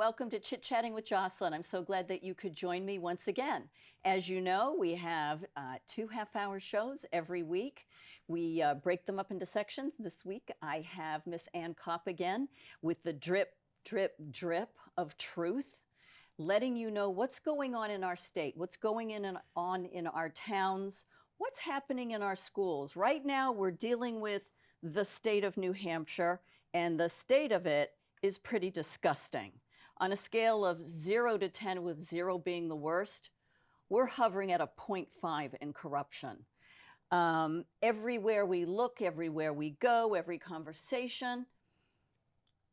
welcome to Chit Chatting with Jocelyn. I'm so glad that you could join me once again. As you know, we have 2 half-hour shows every week. We break them up into sections. This week, I have Miss Copp again with the drip, drip, drip of truth, letting you know what's going on in our state, what's going on in our towns, what's happening in our schools. Right now, we're dealing with the state of New Hampshire, and the state of it is pretty disgusting. On a scale of 0 to 10, with 0 being the worst, we're hovering at a 0.5 in corruption. Everywhere we look, everywhere we go, every conversation,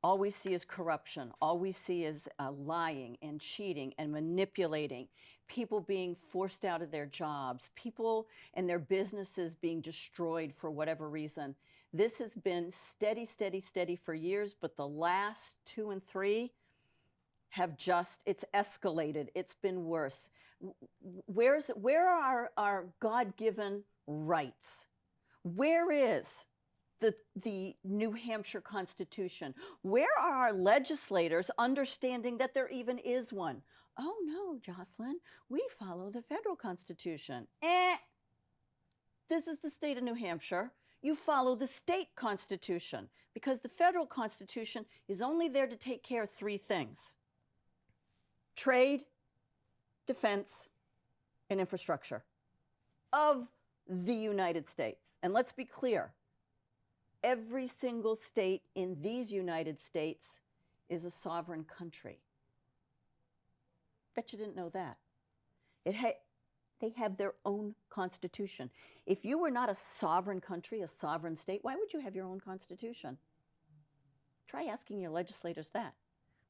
all we see is corruption. All we see is lying and cheating and manipulating, people being forced out of their jobs, people and their businesses being destroyed for whatever reason. This has been steady, steady, steady for years, but the last 2 and 3 have it's escalated. It's been worse. Where are our God-given rights? Where is the New Hampshire Constitution? Where are our legislators understanding that there even is one? Oh no, Jocelyn, we follow the federal Constitution. This is the state of New Hampshire. You follow the state constitution, because the federal Constitution is only there to take care of 3 things: trade, defense, and infrastructure of the United States. And let's be clear, every single state in these United States is a sovereign country. Bet you didn't know that. They have their own constitution. If you were not a sovereign country, a sovereign state, why would you have your own constitution? Try asking your legislators that.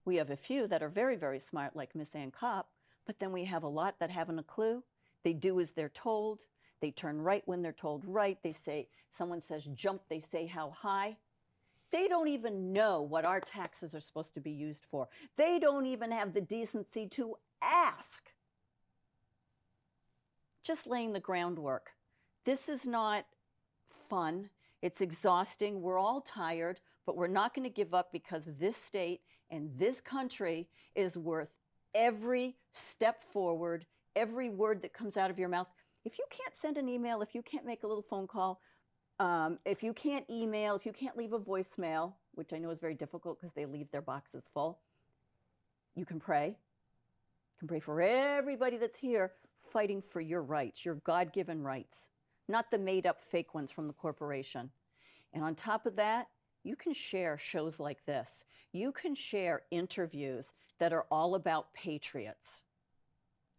We have a few that are very, very smart, like Miss Copp, but then we have a lot that haven't a clue. They do as they're told. They turn right when they're told right. They say, someone says jump, they say how high. They don't even know what our taxes are supposed to be used for. They don't even have the decency to ask. Just laying the groundwork. This is not fun. It's exhausting. We're all tired, but we're not going to give up, because this state and this country is worth every step forward, every word that comes out of your mouth. If you can't send an email, if you can't make a little phone call, if you can't email, if you can't leave a voicemail, which I know is very difficult because they leave their boxes full, you can pray. You can pray for everybody that's here fighting for your rights, your God-given rights, not the made-up fake ones from the corporation. And on top of that, you can share shows like this. You can share interviews that are all about patriots.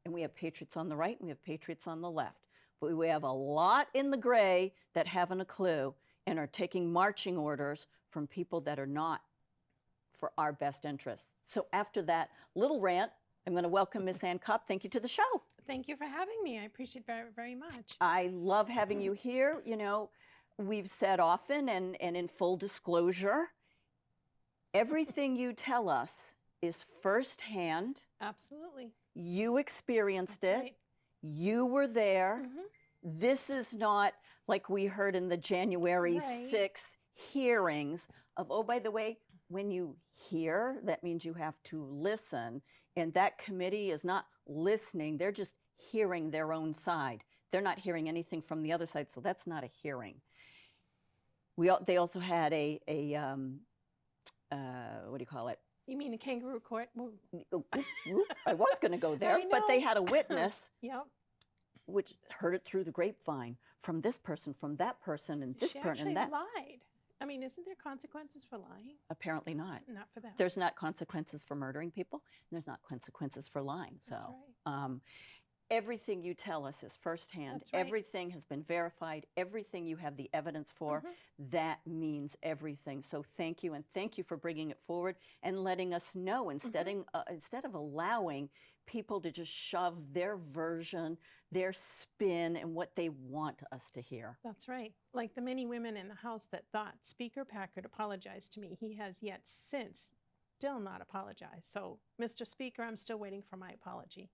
And we have patriots on the right, and we have patriots on the left. But we have a lot in the gray that haven't a clue and are taking marching orders from people that are not for our best interests. So after that little rant, I'm going to welcome Miss Copp. Thank you to the show. Thank you for having me. I appreciate it very, very much. I love having you here. You know, we've said often and in full disclosure, everything you tell us is firsthand. Absolutely. You experienced That's it. Right. You were there. This is not like we heard in the January 6th hearings of, oh, by the way, when you hear, that means you have to listen. And that committee is not listening. They're just hearing their own side. They're not hearing anything from the other side, so that's not a hearing. They also had a what do you call it? You mean a kangaroo court? I was going to go there, but they had a witness, Yep. which heard it through the grapevine from this person, from that person, and this person, and that. She actually lied. I mean, isn't there consequences for lying? Apparently not. Not for them. There's not consequences for murdering people. And there's not consequences for lying. So That's right. Everything you tell us is firsthand. That's right. Everything has been verified. Everything you have the evidence for, that means everything. So thank you, and thank you for bringing it forward and letting us know, instead of allowing people to just shove their version, their spin, and what they want us to hear. That's right. Like the many women in the House that thought Speaker Packard apologized to me, he has yet since still not apologized. So, Mr. Speaker, I'm still waiting for my apology.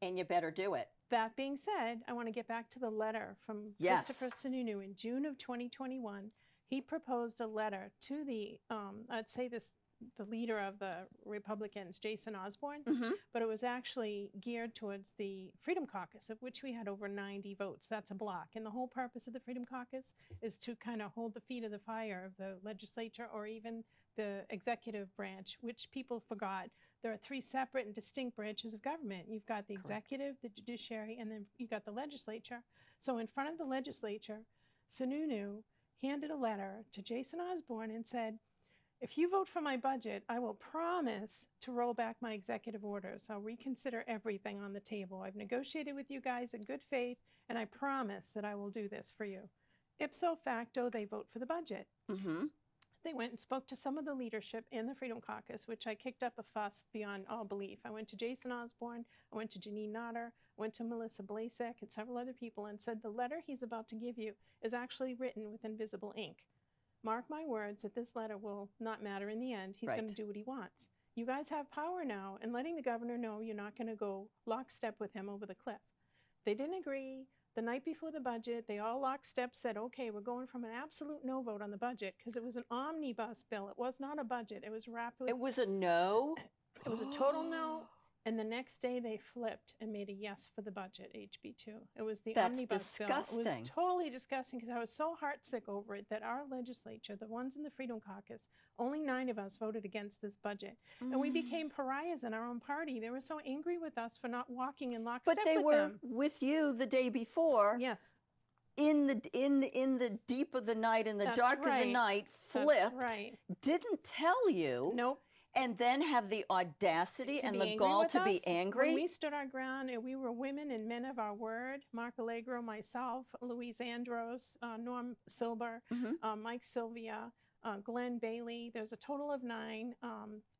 And you better do it. That being said, I want to get back to the letter from Christopher Sununu in June of 2021. He proposed a letter to the, I'd say this the leader of the Republicans, Jason Osbourne, Mhm. but it was actually geared towards the Freedom Caucus, of which we had over 90 votes. That's a block. And the whole purpose of the Freedom Caucus is to kind of hold the feet of the fire of the legislature or even the executive branch, which people forgot. There are three separate and distinct branches of government. You've got the executive, the judiciary, and then you've got the legislature. So in front of the legislature, Sununu handed a letter to Jason Osbourne and said, if you vote for my budget, I will promise to roll back my executive orders. I'll reconsider everything on the table. I've negotiated with you guys in good faith, and I promise that I will do this for you. Ipso facto, they vote for the budget. Mhm. They went and spoke to some of the leadership in the Freedom Caucus, which I kicked up a fuss beyond all belief. I went to Jason Osbourne, I went to Janine Notter, I went to Melissa Blasek and several other people and said the letter he's about to give you is actually written with invisible ink. Mark my words that this letter will not matter in the end. He's going to do what he wants. You guys have power now, and letting the governor know you're not going to go lockstep with him over the cliff. They didn't agree. The night before the budget, they all lockstep said, okay, we're going from an absolute no vote on the budget because it was an omnibus bill. It was not a budget. It was wrapped with... It was a no? It was a total no. And the next day they flipped and made a yes for the budget, HB2. It was the omnibus bill. It was totally disgusting because I was so heartsick over it that our legislature, the ones in the Freedom Caucus, only 9 of us voted against this budget. And we became pariahs in our own party. They were so angry with us for not walking in lockstep with them. But they were with you the day before. Yes. In the deep of the night, in the dark of the night, flipped, didn't tell you. Nope. And then have the audacity and the gall to be angry? When we stood our ground and we were women and men of our word, Mark Allegro, myself, Louise Andros, Norm Silber, Mike Sylvia, Glenn Bailey, there's a total of 9,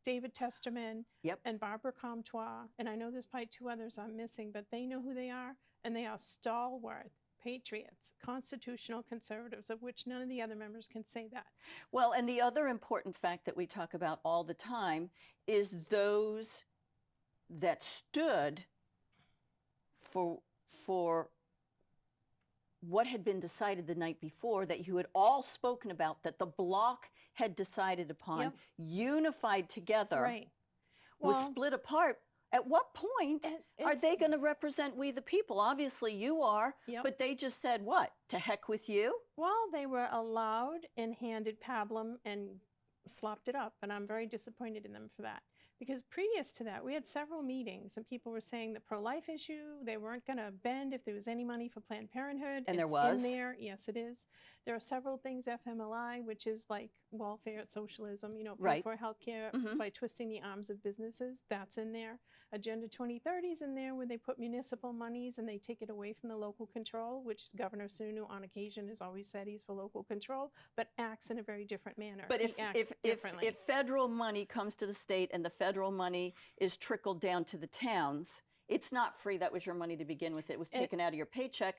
David Testerman, and Barbara Comtois, and I know there's probably 2 others I'm missing, but they know who they are, and they are stalwart patriots, constitutional conservatives, of which none of the other members can say that. Well, and the other important fact that we talk about all the time is those that stood for what had been decided the night before, that you had all spoken about, that the bloc had decided upon, unified together, was split apart. At what point are they going to represent we the people? Obviously you are, but they just said, what, to heck with you? Well, they were allowed and handed pablum and slopped it up, and I'm very disappointed in them for that. Because previous to that, we had several meetings, and people were saying the pro-life issue, they weren't going to bend if there was any money for Planned Parenthood. And there was? In there. Yes, it is. There are several things, FMLI, which is like welfare socialism, you know, pay for healthcare by twisting the arms of businesses. That's in there. Agenda 2030 is in there, where they put municipal monies and they take it away from the local control, which Governor Sununu on occasion has always said he's for local control, but acts in a very different manner. But if federal money comes to the state and the federal money is trickled down to the towns, it's not free. That was your money to begin with. It was taken out of your paycheck.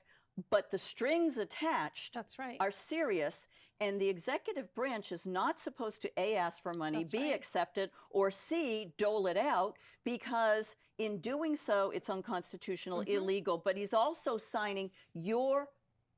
But the strings attached are serious, and the executive branch is not supposed to A, ask for money, B, accept it, or C, dole it out, because in doing so, it's unconstitutional, illegal. But he's also signing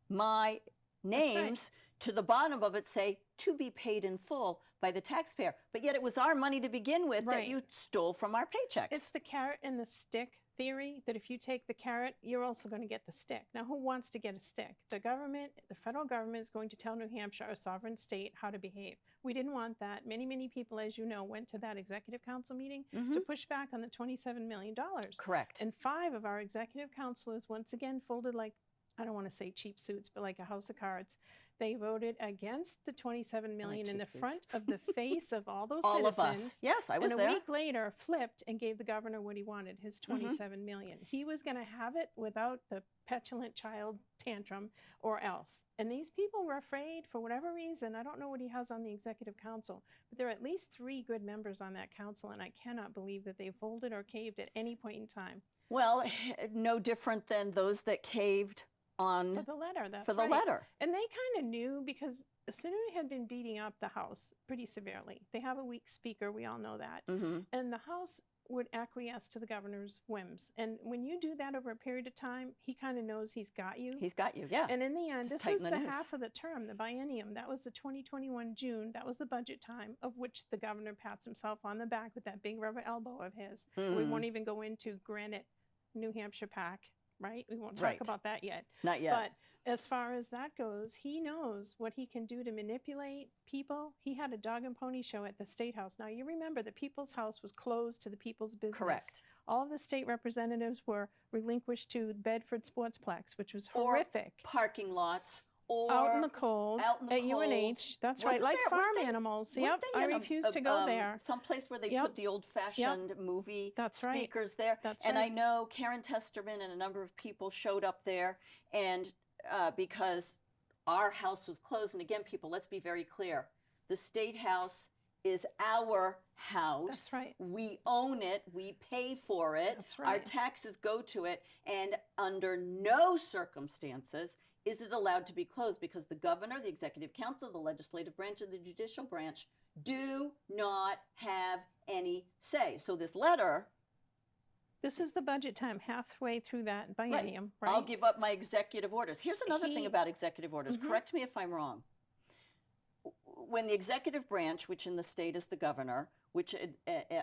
my names to the bottom of it, say, to be paid in full by the taxpayer. But yet it was our money to begin with that you stole from our paychecks. It's the carrot and the stick theory, that if you take the carrot, you're also going to get the stick. Now, who wants to get a stick? The government, the federal government is going to tell New Hampshire, a sovereign state, how to behave. We didn't want that. Many, many people, as you know, went to that executive council meeting to push back on the $27 million. Correct. And 5 of our executive councilors, once again, folded like, I don't want to say cheap suits, but like a house of cards. They voted against the $27 million in the front of the face of all those citizens. All of us. Yes, I was there. And a week later, flipped and gave the governor what he wanted, his $27 million. He was going to have it without the petulant child tantrum or else. And these people were afraid for whatever reason. I don't know what he has on the executive council, but there are at least 3 good members on that council, and I cannot believe that they folded or caved at any point in time. Well, no different than those that caved on for the letter. That's for the letter. And they kind of knew, because Sununu had been beating up the House pretty severely. They have a weak speaker, we all know that. And the House would acquiesce to the governor's whims. And when you do that over a period of time, he kind of knows he's got you. He's got you, yeah. And in the end, Just this was tighten the the noose. half of the term, the biennium. That was the 2021 June. That was the budget time, of which the governor pats himself on the back with that big rubber elbow of his. We won't even go into Granite, New Hampshire PAC, right? We won't talk Right. about that yet. Not yet. But as far as that goes, he knows what he can do to manipulate people. He had a dog and pony show at the State House. Now, you remember the People's House was closed to the people's business. Correct. All of the state representatives were relinquished to Bedford Sportsplex, which was horrific. Or parking lots. Or Out in the cold out in the at cold. UNH. That's Wasn't right, like there- farm weren't they- animals. weren't Yep, they I in refuse to go there. Someplace where they Yep. put the old-fashioned movie That's right. speakers there. That's and I right. know Karen Testerman and a number of people showed up there, and because our house was closed, and again, people, let's be very clear. The State House is our house. That's right. We own it. We pay for it. That's Our right. taxes go to it. And under no circumstances is it allowed to be closed, because the governor, the executive council, the legislative branch, and the judicial branch do not have any say. So this letter, This is the budget time, halfway through that biennium, right? I'll give up my executive orders. Here's another thing He- about executive orders. Mhm. Correct me if I'm wrong. When the executive branch, which in the state is the governor, which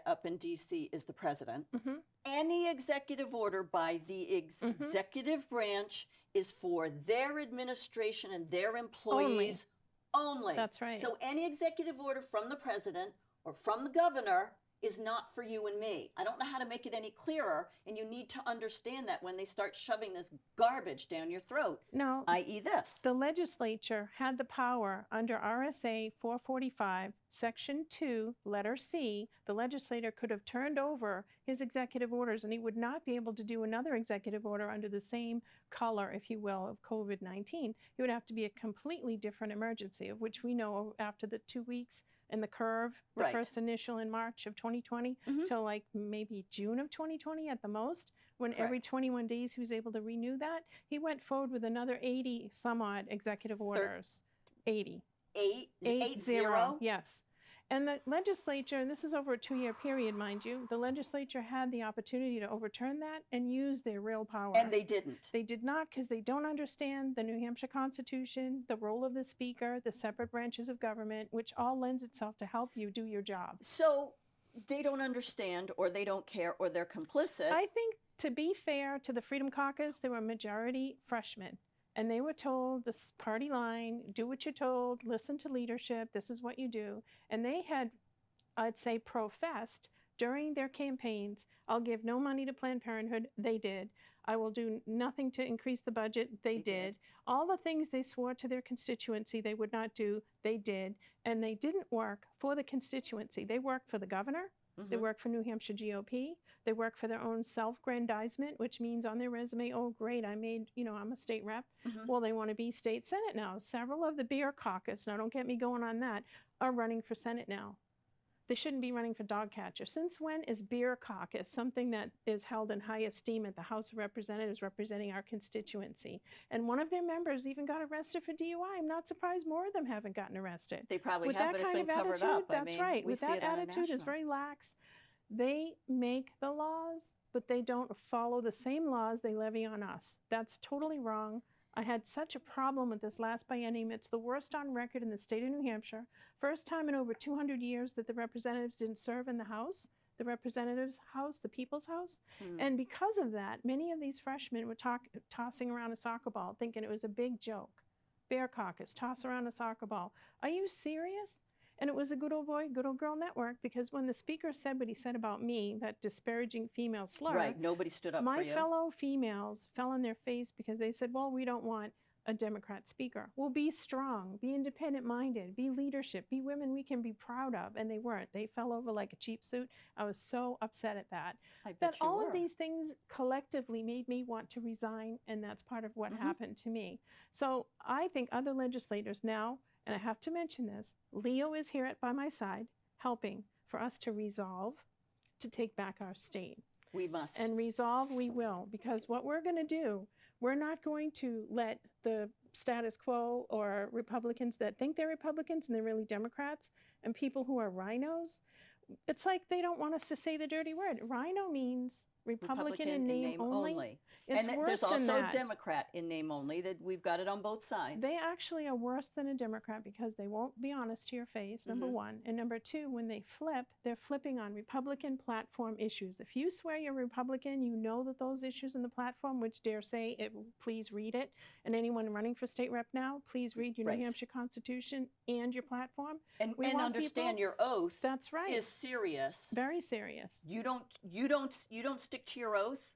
up in D.C. is the president, Mhm. any executive order by the executive branch is for their administration and their employees only. That's right. So any executive order from the president or from the governor is not for you and me. I don't know how to make it any clearer, and you need to understand that when they start shoving this garbage down your throat, Now, i.e. this. the legislature had the power under RSA 445, Section 2, letter C. The legislator could have turned over his executive orders, and he would not be able to do another executive order under the same color, if you will, of COVID-19. It would have to be a completely different emergency, of which we know after the 2 weeks and the curve, the Right. first initial in March of 2020 Mhm. till like maybe June of 2020 at the most, when every Correct. 21 days he was able to renew that, he went forward with another 80 some odd executive orders. 80. 8-0? Yes. And the legislature, and this is over a 2-year period, mind you, the legislature had the opportunity to overturn that and use their real power. And they didn't. They did not, because they don't understand the New Hampshire Constitution, the role of the speaker, the separate branches of government, which all lends itself to help you do your job. So they don't understand, or they don't care, or they're complicit. I think, to be fair to the Freedom Caucus, they were majority freshmen. And they were told this party line, do what you're told, listen to leadership, this is what you do. And they had, I'd say, professed during their campaigns, I'll give no money to Planned Parenthood, they did. I will do nothing to increase the budget, they did. All the things they swore to their constituency they would not do, they did. And they didn't work for the constituency. They worked for the governor, they worked for New Hampshire GOP, they work for their own self-grandizement, which means on their resume, oh, great, I'm a state rep. Well, they want to be state senate now. Several of the Beer Caucus, now don't get me going on that, are running for senate now. They shouldn't be running for dog catcher. Since when is Beer Caucus something that is held in high esteem at the House of Representatives representing our constituency? And one of their members even got arrested for DUI. I'm not surprised more of them haven't gotten arrested. They probably With have, that but it's kind been of covered attitude, up. that's right. We With see that it on a attitude is national. very lax. They make the laws, but they don't follow the same laws they levy on us. That's totally wrong. I had such a problem with this last biennium. It's the worst on record in the state of New Hampshire. First time in over 200 years that the representatives didn't serve in the House, the representatives' house, the people's house. And because of that, many of these freshmen were tossing around a soccer ball, thinking it was a big joke. Bear Caucus, toss around a soccer ball. Are you serious? And it was a good old boy, good old girl network, because when the speaker said what he said about me, that disparaging female slur, Right, nobody stood up my for you. fellow females fell on their face because they said, well, we don't want a Democrat speaker. Well, be strong, be independent-minded, be leadership, be women we can be proud of. And they weren't. They fell over like a cheap suit. I was so upset at that. I bet That you all were. of these things collectively made me want to resign, and that's part of what happened to me. So I think other legislators now, and I have to mention this, Leo is here by my side, helping for us to resolve to take back our state. We must. And resolve we will, because what we're going to do, we're not going to let the status quo or Republicans that think they're Republicans and they're really Democrats, and people who are rhinos, it's like they don't want us to say the dirty word. Rhino means Republican in name only. It's and worse there's than also that. Democrat in name only, that we've got it on both sides. They actually are worse than a Democrat because they won't be honest to your face, number one. And number two, when they flip, they're flipping on Republican platform issues. If you swear you're Republican, you know that those issues in the platform, which dare say it, please read it. And anyone running for state rep now, please read your New Hampshire Constitution and your platform. And understand your oath. That's right. Is serious. Very serious. You don't stick to your oath.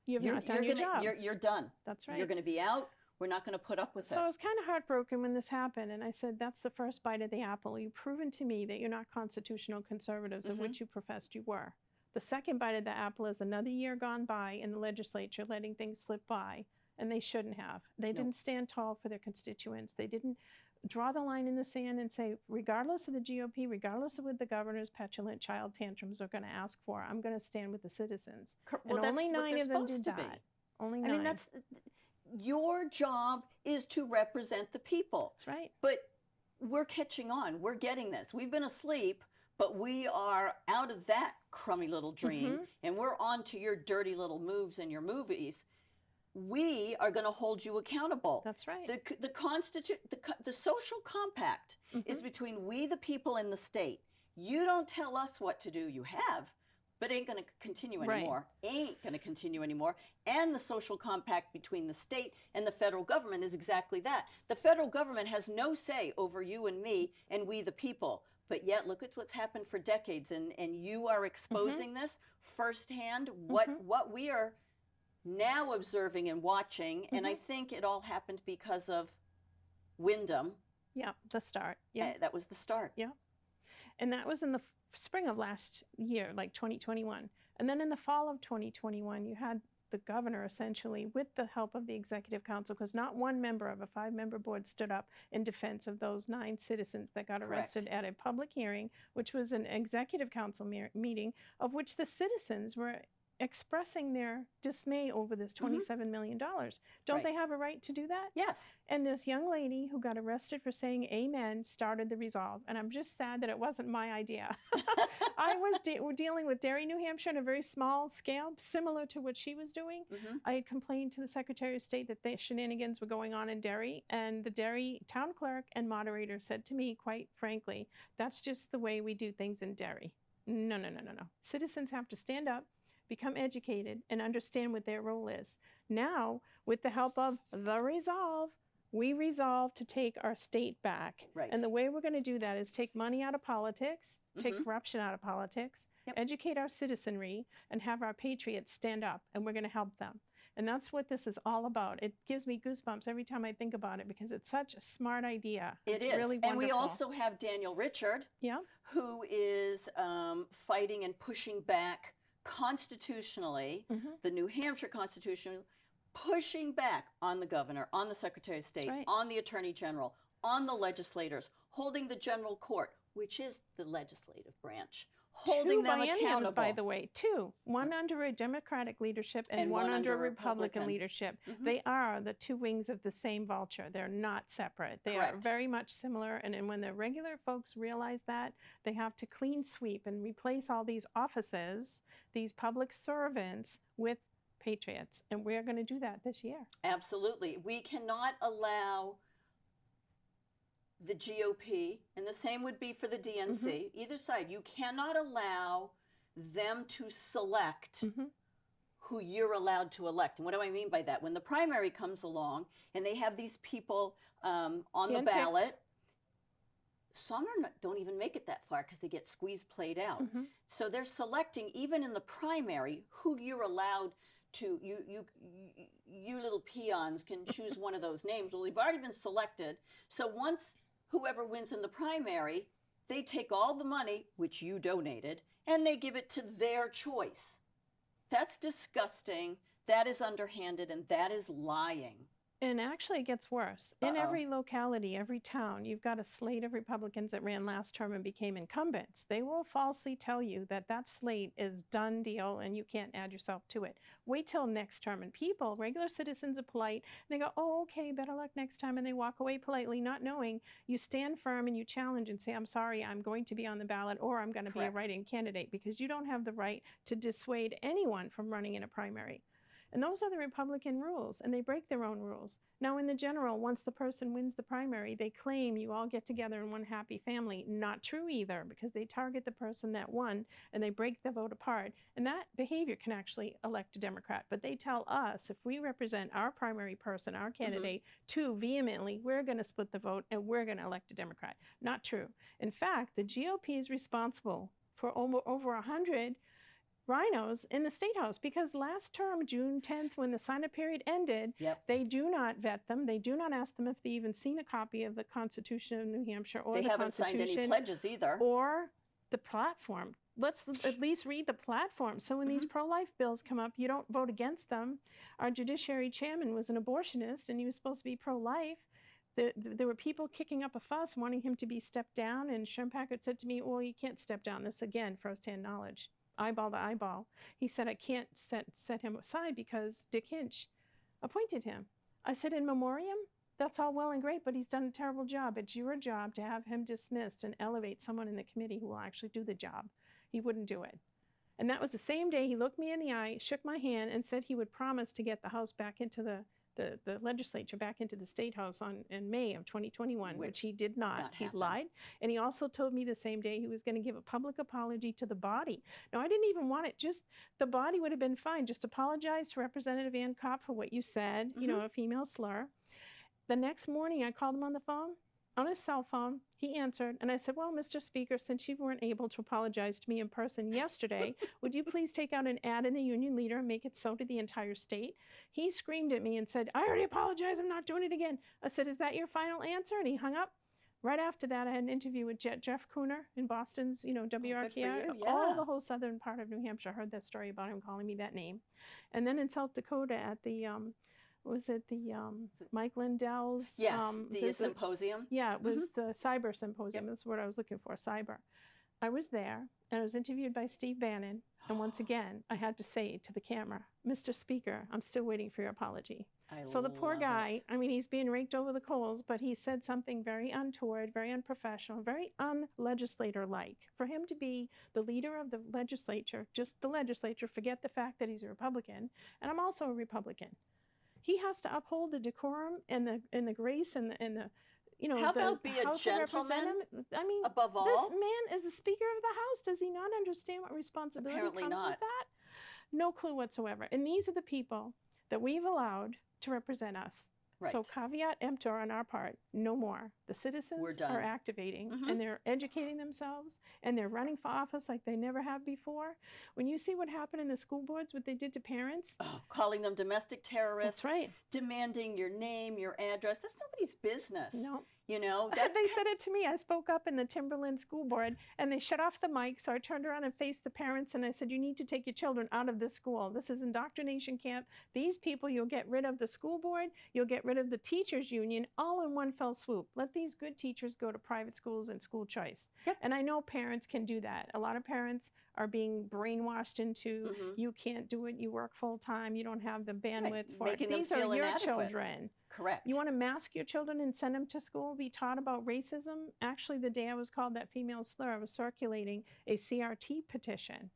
You've not done your job. You're done. That's right. You're going to be out. We're not going to put up with it. So I was kind of heartbroken when this happened, and I said, that's the first bite of the apple. You've proven to me that you're not constitutional conservatives, of which you professed you were. The second bite of the apple is another year gone by in the legislature letting things slip by, and they shouldn't have. They didn't stand tall for their constituents. They didn't draw the line in the sand and say, regardless of the GOP, regardless of what the governor's petulant child tantrums are going to ask for, I'm going to stand with the citizens. Well, and only 9 of them did that. Only 9. I mean, that's your job, is to represent the people. That's right. But we're catching on. We're getting this. We've been asleep, but we are out of that crummy little dream, and we're on to your dirty little moves in your movies. We are going to hold you accountable. That's right. The social compact is between we, the people, and the state. You don't tell us what to do. You have, but ain't going to continue anymore. Ain't going to continue anymore. And the social compact between the state and the federal government is exactly that. The federal government has no say over you and me and we, the people. But yet, look at what's happened for decades, and you are exposing this firsthand. What we are now observing and watching, and I think it all happened because of Wyndham. Yeah, the start. Yeah, that was the start. Yeah, and that was in the spring of last year, like 2021. And then in the fall of 2021, you had the governor essentially, with the help of the executive council, because not one member of a 5-member board stood up in defense of those 9 citizens that got arrested at a public hearing, which was an executive council meeting, of which the citizens were expressing their dismay over this $27 million. Don't they have a right to do that? Yes. And this young lady who got arrested for saying amen started the resolve. And I'm just sad that it wasn't my idea. I was dealing with Derry, New Hampshire on a very small scale, similar to what she was doing. I had complained to the Secretary of State that the shenanigans were going on in Derry. And the Derry town clerk and moderator said to me, quite frankly, that's just the way we do things in Derry. No. Citizens have to stand up, become educated, and understand what their role is. Now, with the help of the resolve, we resolve to take our state back. Right. And the way we're going to do that is take money out of politics, take corruption out of politics, educate our citizenry, and have our patriots stand up, and we're going to help them. And that's what this is all about. It gives me goosebumps every time I think about it, because it's such a smart idea. It's really wonderful. And we also have Daniel Richard, who is fighting and pushing back constitutionally, the New Hampshire Constitution, pushing back on the governor, on the Secretary of State, on the Attorney General, on the legislators, holding the General Court, which is the legislative branch, holding them accountable. By the way, 2. One under a Democratic leadership and one under a Republican leadership. They are the 2 wings of the same vulture. They're not separate. They are very much similar. And when the regular folks realize that, they have to clean sweep and replace all these offices, these public servants, with patriots. And we're going to do that this year. Absolutely. We cannot allow the GOP, and the same would be for the DNC, either side. You cannot allow them to select who you're allowed to elect. And what do I mean by that? When the primary comes along and they have these people on the ballot, some don't even make it that far because they get squeezed, played out. So they're selecting, even in the primary, who you're allowed to, you little peons can choose one of those names. Well, they've already been selected. So once whoever wins in the primary, they take all the money, which you donated, and they give it to their choice. That's disgusting. That is underhanded, and that is lying. And actually, it gets worse. In Uh-oh. every locality, every town, you've got a slate of Republicans that ran last term and became incumbents. They will falsely tell you that that slate is done deal and you can't add yourself to it. Wait till next term. And people, regular citizens, are polite. And they go, oh, okay, better luck next time. And they walk away politely, not knowing. You stand firm and you challenge and say, I'm sorry, I'm going to be on the ballot, or I'm going to be a write-in candidate, because you don't have the right to dissuade anyone from running in a primary. And those are the Republican rules, and they break their own rules. Now, in the general, once the person wins the primary, they claim you all get together in one happy family. Not true either, because they target the person that won, and they break the vote apart. And that behavior can actually elect a Democrat. But they tell us, if we represent our primary person, our candidate, too vehemently, we're going to split the vote, and we're going to elect a Democrat. Not true. In fact, the GOP is responsible for over 100 rhinos in the State House, because last term, June 10th, when the sign-up period ended, they do not vet them. They do not ask them if they even seen a copy of the Constitution of New Hampshire, or they the haven't signed any pledges either, or the platform. Let's at least read the platform. So when these pro-life bills come up, you don't vote against them. Our judiciary chairman was an abortionist, and he was supposed to be pro-life. There were people kicking up a fuss, wanting him to be stepped down, and Sherm Packard said to me, well, you can't step down. This, again, firsthand knowledge. Eyeball to eyeball. He said, I can't set him aside because Dick Hinch appointed him. I said, in memoriam, that's all well and great, but he's done a terrible job. It's your job to have him dismissed and elevate someone in the committee who will actually do the job. He wouldn't do it. And that was the same day he looked me in the eye, shook my hand, and said he would promise to get the House back into the legislature, back into the State House in May of 2021, which he did not. He lied. And he also told me the same day he was going to give a public apology to the body. Now, I didn't even want it. Just the body would have been fine. Just apologize to Representative Copp for what you said, you know, a female slur. The next morning, I called him on the phone, on his cell phone. He answered, and I said, well, Mr. Speaker, since you weren't able to apologize to me in person yesterday, would you please take out an ad in the Union Leader and make it so to the entire state? He screamed at me and said, I already apologized. I'm not doing it again. I said, is that your final answer? And he hung up. Right after that, I had an interview with Jeff Cooner in Boston's, you know, WRKI. All the whole southern part of New Hampshire heard that story about him calling me that name. And then in South Dakota at the was it the Mike Lindell's? The symposium. Yeah, it was the cyber symposium. That's what I was looking for, cyber. I was there, and I was interviewed by Steve Bannon. And once again, I had to say to the camera, Mr. Speaker, I'm still waiting for your apology. So the poor guy, I mean, he's being raked over the coals, but he said something very untoward, very unprofessional, very unlegislator-like. For him to be the leader of the legislature, just the legislature, forget the fact that he's a Republican, and I'm also a Republican. He has to uphold the decorum and the grace and the you know, how about be a gentleman? I mean, above all, this man is the Speaker of the House. Does he not understand what responsibility comes with that? No clue whatsoever. And these are the people that we've allowed to represent us. Right. So caveat emptor on our part, no more. The citizens are activating, and they're educating themselves, and they're running for office like they never have before. When you see what happened in the school boards, what they did to parents. Calling them domestic terrorists. That's right. Demanding your name, your address. That's nobody's business. No. You know, they said it to me. I spoke up in the Timberland school board, and they shut off the mic. So I turned around and faced the parents, and I said, you need to take your children out of this school. This is indoctrination camp. These people, you'll get rid of the school board. You'll get rid of the teachers union all in one fell swoop. Let these good teachers go to private schools and school choice. And I know parents can do that. A lot of parents are being brainwashed into, you can't do it. You work full time. You don't have the bandwidth for it. These are your children. Correct. You want to mask your children and send them to school, be taught about racism? Actually, the day I was called that female slur, I was circulating a CRT petition.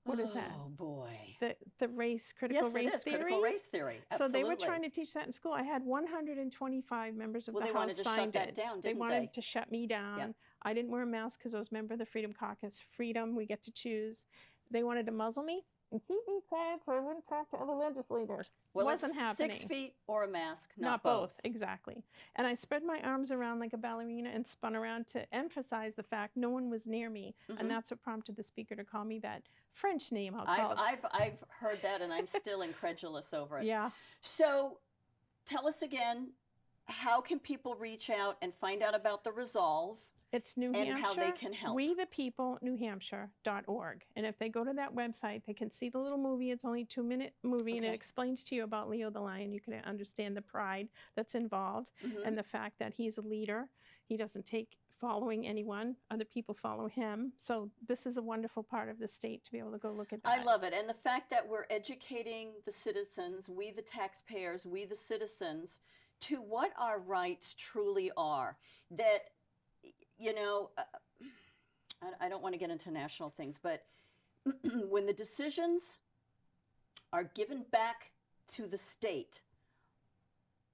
What is that? Oh, boy. The race, critical race theory? Critical race theory. Absolutely. So they were trying to teach that in school. I had 125 members of the House they wanted to shut that down, didn't they? They wanted to shut me down. I didn't wear a mask because I was a member of the Freedom Caucus. Freedom, we get to choose. They wanted to muzzle me and keep me quiet so I wouldn't talk to other legislators. Well, wasn't happening. 6 feet or a mask, not both. Exactly. And I spread my arms around like a ballerina and spun around to emphasize the fact no one was near me. And that's what prompted the speaker to call me that French name. I've heard that, and I'm still incredulous over it. Yeah. So tell us again, how can people reach out and find out about the Resolve? It's New and Hampshire. how they can help. We the People, New Hampshire.org. And if they go to that website, they can see the little movie. It's only a 2-minute movie, and it Okay. explains to you about Leo the Lion. You can understand the pride that's involved and the fact that he's a leader. He doesn't take following anyone. Other people follow him. So this is a wonderful part of the state to be able to go look at that. I love it. And the fact that we're educating the citizens, we the taxpayers, we the citizens, to what our rights truly are. That, you know, I don't want to get into national things, but when the decisions are given back to the state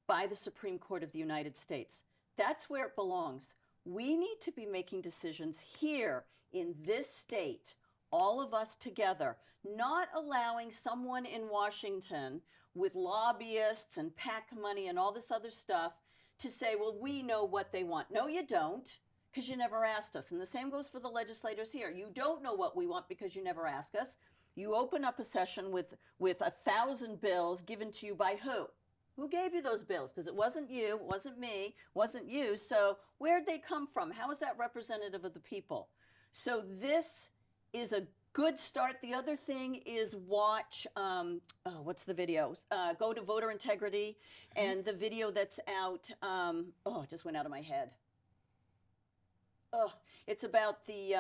by the Supreme Court of the United States, that's where it belongs. We need to be making decisions here in this state, all of us together, not allowing someone in Washington with lobbyists and PAC money and all this other stuff to say, well, we know what they want. No, you don't, because you never asked us. And the same goes for the legislators here. You don't know what we want because you never ask us. You open up a session with 1,000 bills given to you by who? Who gave you those bills? Because it wasn't you, it wasn't me, it wasn't you. So where'd they come from? How is that representative of the people? So this is a good start. The other thing is watch, what's the video? Go to Voter Integrity, and the video that's out, it just went out of my head. It's about the...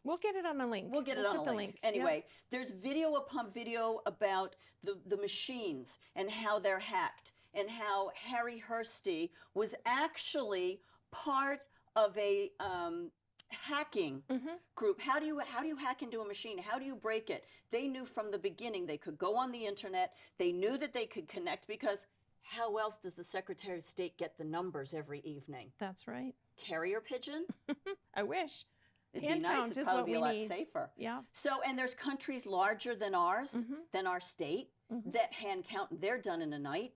we'll get it on a link. We'll get it on a link. Anyway, there's video upon video about the machines and how they're hacked, and how Harry Hursty was actually part of a hacking group. How do you hack into a machine? How do you break it? They knew from the beginning they could go on the internet. They knew that they could connect, because how else does the Secretary of State get the numbers every evening? That's right. Carrier pigeon? I wish. It'd be nice. It'd probably be a lot safer. Yeah. So, and there's countries larger than ours, than our state, that hand count, and they're done in a night.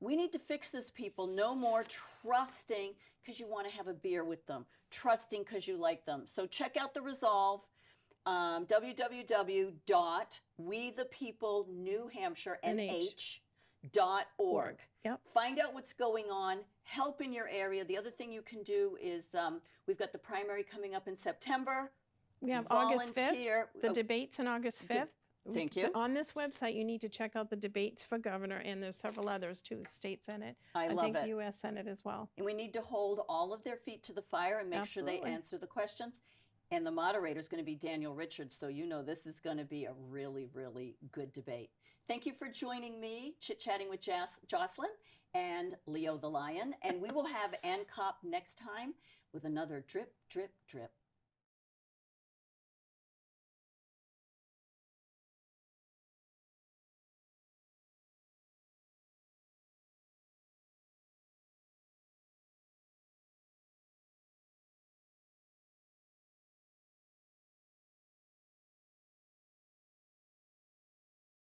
We need to fix this, people. No more trusting because you want to have a beer with them. Trusting because you like them. So check out the Resolve, www.wethepeoplenewhampshire.org. Yep. Find out what's going on. Help in your area. The other thing you can do is we've got the primary coming up in September. We have August 5th. The debates on August 5th. Thank you. On this website, you need to check out the debates for governor, and there's several others too, state senate. I love think it. U.S. Senate as well. And we need to hold all of their feet to the fire and make sure they answer the questions. And the moderator is going to be Daniel Richards, so you know this is going to be a really, really good debate. Thank you for joining me, chit-chatting with Jocelyn and Leo the Lion. And we will have Copp next time with another Drip, Drip, Drip.